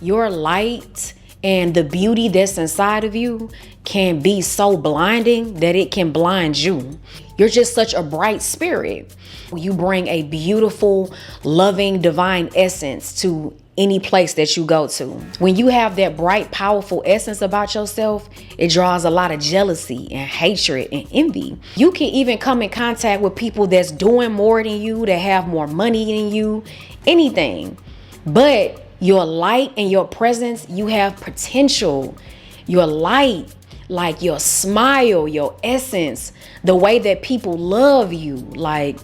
your light and the beauty that's inside of you can be so blinding that it can blind you. You're just such a bright spirit. You bring a beautiful, loving, divine essence to any place that you go to. When you have that bright, powerful essence about yourself, it draws a lot of jealousy and hatred and envy. You can even come in contact with people that's doing more than you, that have more money than you, anything. But your light and your presence, you have potential. Your light, like your smile, your essence, the way that people love you, like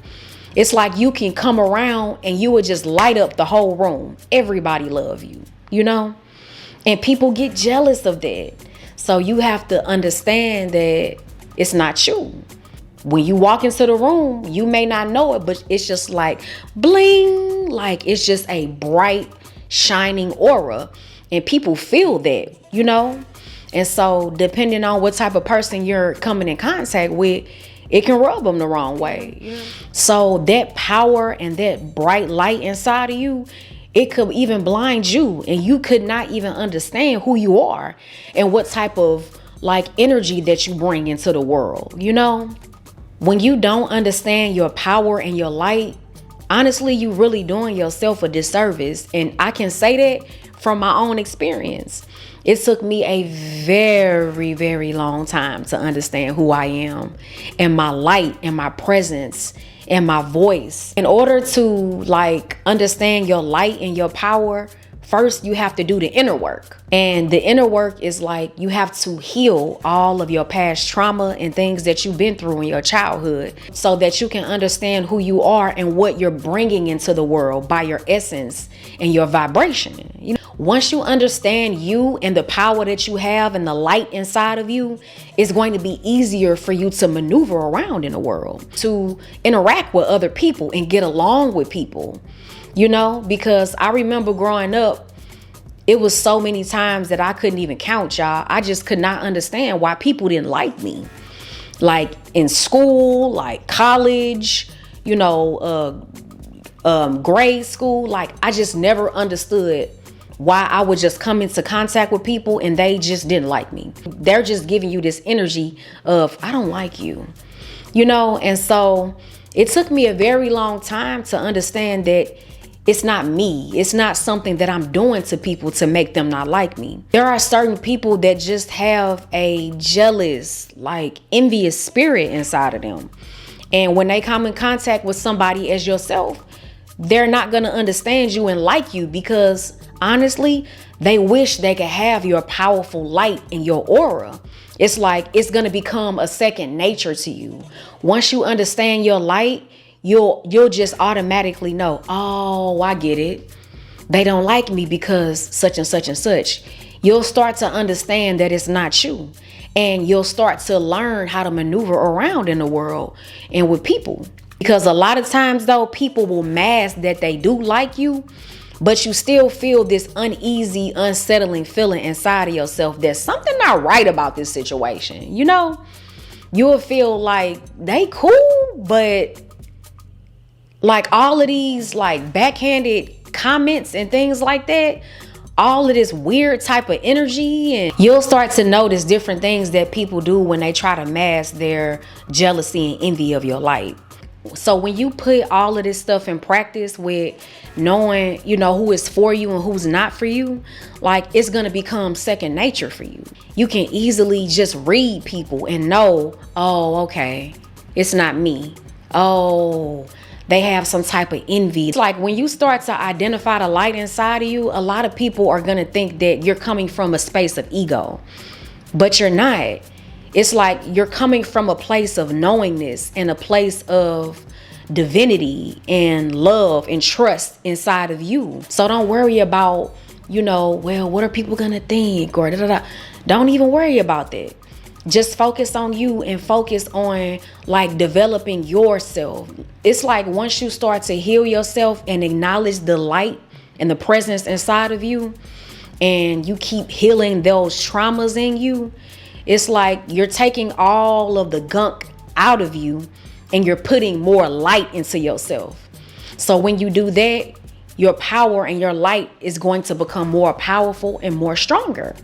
it's like you can come around and you would just light up the whole room. Everybody love you, you know? And people get jealous of that. So you have to understand that it's not you. When you walk into the room, you may not know it, but it's just like bling, like it's just a bright, shining aura. And people feel that, you know? And so depending on what type of person you're coming in contact with, it can rub them the wrong way. Yeah. So that power and that bright light inside of you, it could even blind you, and you could not even understand who you are and what type of like energy that you bring into the world. You know, when you don't understand your power and your light, honestly, you really doing yourself a disservice. And I can say that from my own experience. It took me a very, very long time to understand who I am and my light and my presence and my voice. In order to like understand your light and your power, first you have to do the inner work. And the inner work is like you have to heal all of your past trauma and things that you've been through in your childhood so that you can understand who you are and what you're bringing into the world by your essence and your vibration. You know, once you understand you and the power that you have and the light inside of you, it's going to be easier for you to maneuver around in the world, to interact with other people and get along with people. You know, because I remember growing up, it was so many times that I couldn't even count, y'all. I just could not understand why people didn't like me. Like in school, like college, you know, grade school. Like I just never understood why I would just come into contact with people and they just didn't like me. They're just giving you this energy of, I don't like you, you know? And so it took me a very long time to understand that it's not me. It's not something that I'm doing to people to make them not like me. There are certain people that just have a jealous, like envious spirit inside of them. And when they come in contact with somebody as yourself, they're not going to understand you and like you because honestly, they wish they could have your powerful light and your aura. It's like it's going to become a second nature to you. Once you understand your light, you'll just automatically know, oh, I get it. They don't like me because such and such and such. You'll start to understand that it's not you. And you'll start to learn how to maneuver around in the world and with people. Because a lot of times, though, people will mask that they do like you, but you still feel this uneasy, unsettling feeling inside of yourself that something not right about this situation. You know, you'll feel like they cool, but like all of these like backhanded comments and things like that, all of this weird type of energy, and you'll start to notice different things that people do when they try to mask their jealousy and envy of your light. So when you put all of this stuff in practice with knowing, you know, who is for you and who's not for you, like it's going to become second nature for you. You can easily just read people and know, oh, okay, it's not me. Oh, they have some type of envy. It's like when you start to identify the light inside of you, a lot of people are going to think that you're coming from a space of ego, but you're not. It's like you're coming from a place of knowingness and a place of divinity and love and trust inside of you. So don't worry about, you know, well, what are people going to think or da-da-da. Don't even worry about that. Just focus on you and focus on like developing yourself. It's like once you start to heal yourself and acknowledge the light and the presence inside of you, and you keep healing those traumas in you, it's like you're taking all of the gunk out of you and you're putting more light into yourself. So when you do that, your power and your light is going to become more powerful and more stronger.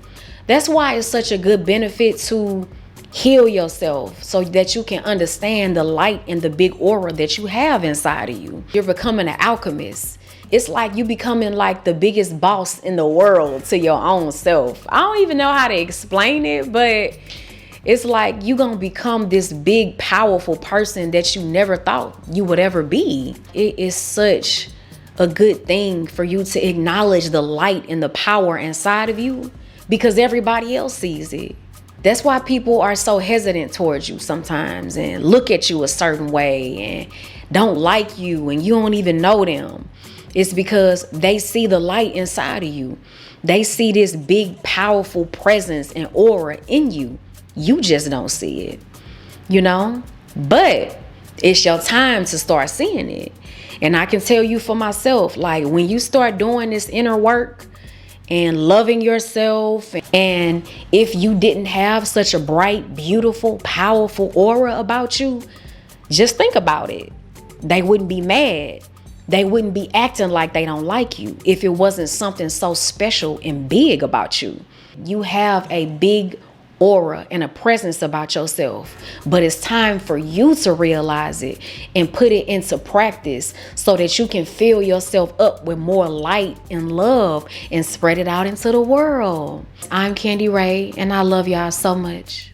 That's why it's such a good benefit to heal yourself so that you can understand the light and the big aura that you have inside of you. You're becoming an alchemist. It's like you becoming like the biggest boss in the world to your own self. I don't even know how to explain it, but it's like you gonna become this big, powerful person that you never thought you would ever be. It is such a good thing for you to acknowledge the light and the power inside of you because everybody else sees it. That's why people are so hesitant towards you sometimes and look at you a certain way and don't like you and you don't even know them. It's because they see the light inside of you. They see this big, powerful presence and aura in you. You just don't see it, you know? But it's your time to start seeing it. And I can tell you for myself, like when you start doing this inner work and loving yourself, and if you didn't have such a bright, beautiful, powerful aura about you, just think about it. They wouldn't be mad. They wouldn't be acting like they don't like you if it wasn't something so special and big about you. You have a big aura and a presence about yourself, but it's time for you to realize it and put it into practice so that you can fill yourself up with more light and love and spread it out into the world. I'm Khandi Ray, and I love y'all so much.